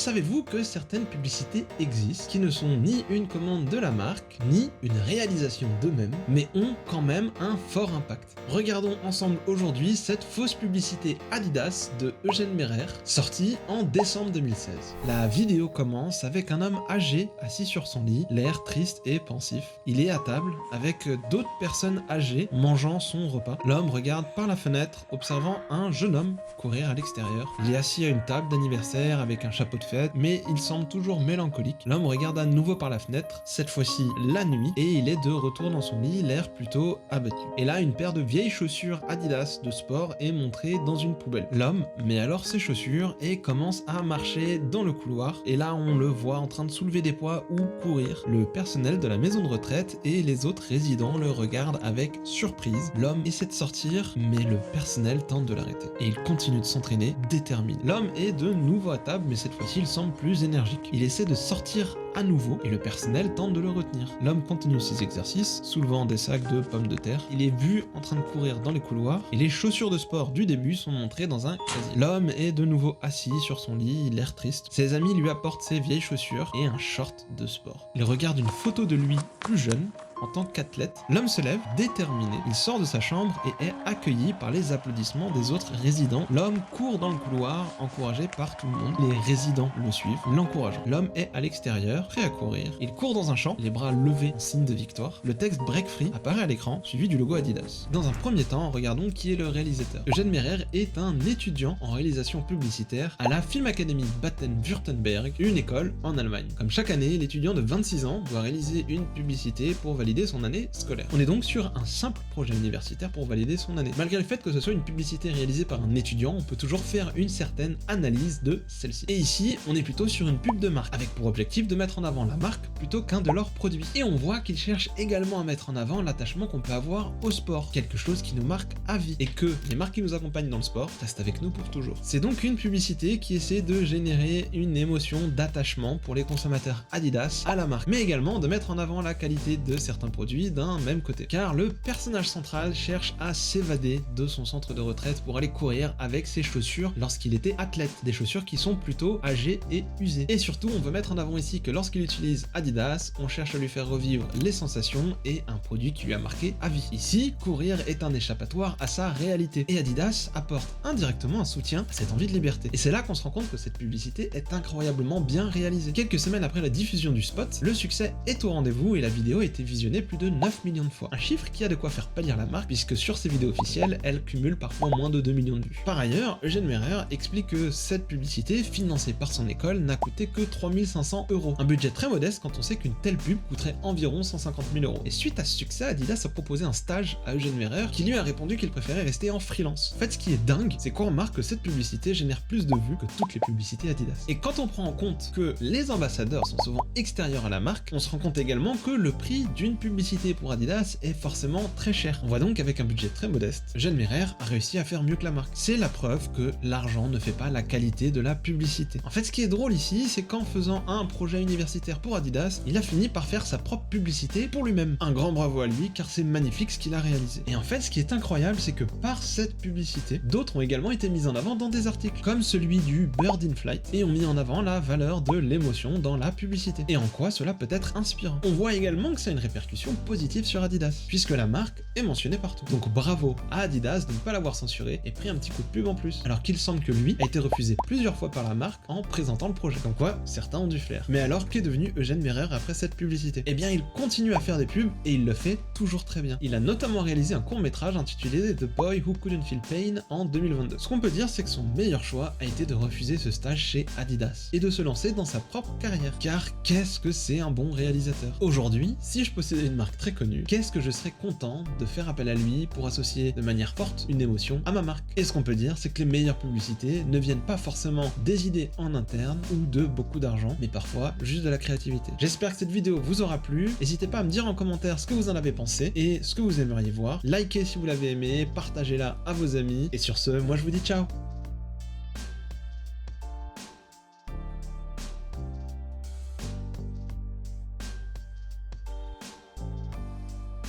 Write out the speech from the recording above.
savez-vous que certaines publicités existent qui ne sont ni une commande de la marque, ni une réalisation d'eux-mêmes, mais ont quand même un fort impact. Regardons ensemble aujourd'hui cette fausse publicité Adidas de Eugène Merer, sortie en décembre 2016. La vidéo commence avec un homme âgé assis sur son lit, l'air triste et pensif. Il est à table avec d'autres personnes âgées mangeant son repas. L'homme regarde par la fenêtre, observant un jeune homme courir à l'extérieur. Il est assis à une table d'anniversaire avec un chapeau de fête, mais il semble toujours mélancolique. L'homme regarde à nouveau par la fenêtre, cette fois-ci la nuit, et il est de retour dans son lit, l'air plutôt abattu. Et là, une paire de vieilles chaussures Adidas de sport est montrée dans une poubelle. L'homme met alors ses chaussures et commence à marcher dans le couloir, et là on le voit en train de soulever des poids ou courir. Le personnel de la maison de retraite et les autres résidents le regardent avec surprise. L'homme essaie de sortir, mais le personnel tente de l'arrêter. Et il continue de s'entraîner, déterminé. L'homme est de nouveau à table, mais cette fois-ci il semble plus énergique. Il essaie de sortir à nouveau et le personnel tente de le retenir. L'homme continue ses exercices, soulevant des sacs de pommes de terre. Il est vu en train de courir dans les couloirs et les chaussures de sport du début sont montrées dans un casier. L'homme est de nouveau assis sur son lit, l'air triste. Ses amis lui apportent ses vieilles chaussures et un short de sport. Il regarde une photo de lui plus jeune, en tant qu'athlète. L'homme se lève, déterminé. Il sort de sa chambre et est accueilli par les applaudissements des autres résidents. L'homme court dans le couloir, encouragé par tout le monde. Les résidents le suivent, l'encourageant. L'homme est à l'extérieur, prêt à courir. Il court dans un champ, les bras levés en signe de victoire. Le texte Break Free apparaît à l'écran, suivi du logo Adidas. Dans un premier temps, regardons qui est le réalisateur. Eugène Merer est un étudiant en réalisation publicitaire à la Film Academy Baden-Württemberg, une école en Allemagne. Comme chaque année, l'étudiant de 26 ans doit réaliser une publicité pour valider son année scolaire. On est donc sur un simple projet universitaire pour valider son année. Malgré le fait que ce soit une publicité réalisée par un étudiant, on peut toujours faire une certaine analyse de celle-ci. Et ici, on est plutôt sur une pub de marque, avec pour objectif de mettre en avant la marque plutôt qu'un de leurs produits. Et on voit qu'ils cherchent également à mettre en avant l'attachement qu'on peut avoir au sport, quelque chose qui nous marque à vie, et que les marques qui nous accompagnent dans le sport restent avec nous pour toujours. C'est donc une publicité qui essaie de générer une émotion d'attachement pour les consommateurs Adidas à la marque, mais également de mettre en avant la qualité de certains produits d'un même côté. Car le personnage central cherche à s'évader de son centre de retraite pour aller courir avec ses chaussures lorsqu'il était athlète, des chaussures qui sont plutôt âgées et usées. Et surtout, on veut mettre en avant ici que lorsqu'il utilise Adidas, on cherche à lui faire revivre les sensations et un produit qui lui a marqué à vie. Ici, courir est un échappatoire à sa réalité, et Adidas apporte indirectement un soutien à cette envie de liberté. Et c'est là qu'on se rend compte que cette publicité est incroyablement bien réalisée. Quelques semaines après la diffusion du spot, le succès est au rendez-vous et la vidéo a été visionnée plus de 9 millions de fois. Un chiffre qui a de quoi faire pâlir la marque, puisque sur ses vidéos officielles, elle cumule parfois moins de 2 millions de vues. Par ailleurs, Eugène Merer explique que cette publicité, financée par son école, n'a coûté que 3500 €. Un budget très modeste quand on sait qu'une telle pub coûterait environ 150 000 €. Et suite à ce succès, Adidas a proposé un stage à Eugène Merer, qui lui a répondu qu'il préférait rester en freelance. En fait, ce qui est dingue, c'est qu'on remarque que cette publicité génère plus de vues que toutes les publicités Adidas. Et quand on prend en compte que les ambassadeurs sont souvent extérieurs à la marque, on se rend compte également que le prix d'une publicité pour Adidas est forcément très cher. On voit donc qu'avec un budget très modeste, Eugène Merer a réussi à faire mieux que la marque. C'est la preuve que l'argent ne fait pas la qualité de la publicité. En fait, ce qui est drôle ici, c'est qu'en faisant un projet universitaire pour Adidas, il a fini par faire sa propre publicité pour lui-même. Un grand bravo à lui, car c'est magnifique ce qu'il a réalisé. Et en fait, ce qui est incroyable, c'est que par cette publicité, d'autres ont également été mis en avant dans des articles, comme celui du Bird in Flight, et ont mis en avant la valeur de l'émotion dans la publicité, et en quoi cela peut être inspirant. On voit également que ça a une répercussion positive sur Adidas, puisque la marque est mentionnée partout. Donc bravo à Adidas de ne pas l'avoir censuré et pris un petit coup de pub en plus, alors qu'il semble que lui a été refusé plusieurs fois par la marque en présentant le projet. Comme quoi, certains ont du flair. Mais alors, qu'est devenu Eugène Merer après cette publicité? Eh bien, il continue à faire des pubs et il le fait toujours très bien. Il a notamment réalisé un court-métrage intitulé The Boy Who Couldn't Feel Pain en 2022. Ce qu'on peut dire, c'est que son meilleur choix a été de refuser ce stage chez Adidas et de se lancer dans sa propre carrière. Car qu'est-ce que c'est un bon réalisateur? Aujourd'hui, si je possédais une marque très connue, qu'est-ce que je serais content de faire appel à lui pour associer de manière forte une émotion à ma marque? Et ce qu'on peut dire, c'est que les meilleures publicités ne viennent pas forcément des idées en interne ou de beaucoup d'argent, mais parfois juste de la créativité. J'espère que cette vidéo vous aura plu. N'hésitez pas à me dire en commentaire ce que vous en avez pensé et ce que vous aimeriez voir. Likez si vous l'avez aimé, partagez-la à vos amis. Et sur ce, moi je vous dis ciao!